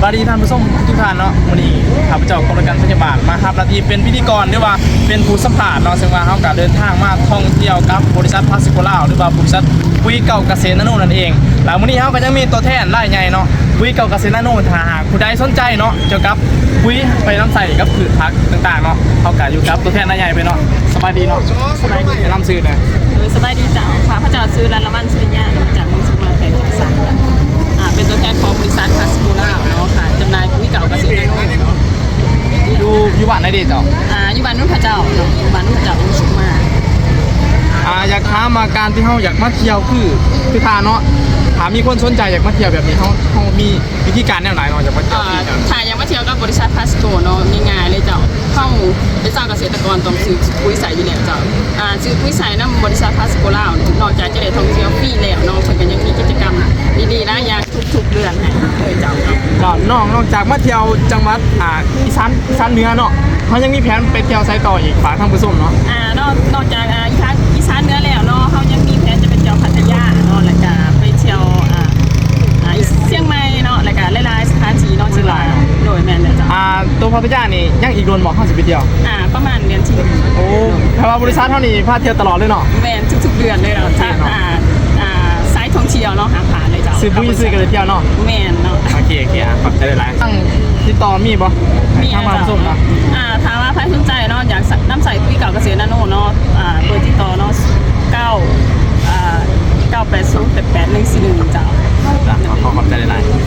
บายดีท่านผู้ชมทุกท่านเนาะวันนี้ข้าพเจ้ากรมการพยาบาลมาครับหน้าที่เป็นพิธีกรหรือว่าเป็นผู้สัมภาษณ์เนาะซึ่งว่าเขาก็เดินทางมาท่องเที่ยวกับบริษัทพาสิโกล่าหรือว่าบริษัทปุ๋ยเก่าเกษตรนาโนนั่นเองแล้ววันนี้เขาก็ยังมีตัวแทนรายใหญ่เนาะปุ๋ยเก่าเกษตรนาโนถ้าหากผู้ใดสนใจเนาะเกี่ยวกับปุ๋ยไปน้ำใส่กับพืชผักต่างๆเนาะเขาก็อยู่กับตัวแทนรายใหญ่ไปเนาะสบายดีเนาะสบายดีน้ำซื้อเนี่ย สบายดีจ้าพระเจ้าซื้อร้านละมันสุริยะมาจากเมืองสุวรรณแห่งจังหวัดสันเป็นตัวแทนของบริษัทคาสโมล่าเนาะค่ะจำหน่ายปุ๋ยเก่าเกษตรเนาะ อยู่บ้านไหนดีเจ้า อยู่บ้านนุ่นพระเจ้าเนาะอยู่บ้านนุ่นพระเจ้าองค์สุมา อยากถามมาการที่เขาอยากมาเที่ยวคือทาเนาะถามมีคนสนใจอยากมาเที่ยวแบบนี้เขามีวิธีการแนวไหนเนาะอยากมาเที่ยวที่เนี่ย ถ้ายังมาเที่ยวกับบริษัทพาสโกเนาะง่ายๆเลยเจ้าเข้าเป็นเจ้าเกษตรกรต้องซื้อปุ๋ยใส่อยู่แล้วเจ้าซื้อปุ๋ยใส่น้ำบริษัทพาสโกล่านอกจากจะได้ท่องเที่ยวฟรีแล้วเนาะเพิ่นก็ยังมีกิจกรรมดีๆนะอย่างทุกๆเดือนให้เลยเจ้าเนาะ ก็นอกจากมาเที่ยวจังหวัดอีสานเหนือเนาะเขายังมีแผนไปเที่ยวไซต่ออีกฝากทางผู้ชมเนาะ นอกจากอีสานเหนือแล้วเนาะเขายังมีแผนจะไปเที่ยวพัทยาเนาะแล้วก็ไปเที่ยวเชียงใหม่เนาะแล้วก็หลายๆสถานที่เนาะที่ว่าโดยแม่นแล้วจ้ะตัวพัทยานี่ยังอีกโดนบอกเขาจะไปเที่ยว ประมาณเดือนที่ โอ้แปลว่าบริษัทเท่านี้พาเที่ยวตลอดเลยเนาะ แม่นทุกๆเดือนเลยเนาะถ้าสายท่องเที่ยวเนาะหาผ่านเลยจ้ะ ซื้อปุ๋ยซื้อกันเลยเที่ยวเนาะ แม่นเนาะ โอเคขอบใจหลายๆตั้งที่ต่อมีบ่ มี ทางมาผู้ชมเนาะ ถามว่าใครสนใจเนาะอยากน้ำใสปุ๋ยเก่าเกษตรนาโนเนาะเบอร์ติดต่อเนาะ98088 141จ้ะ ขอบใจหลายๆ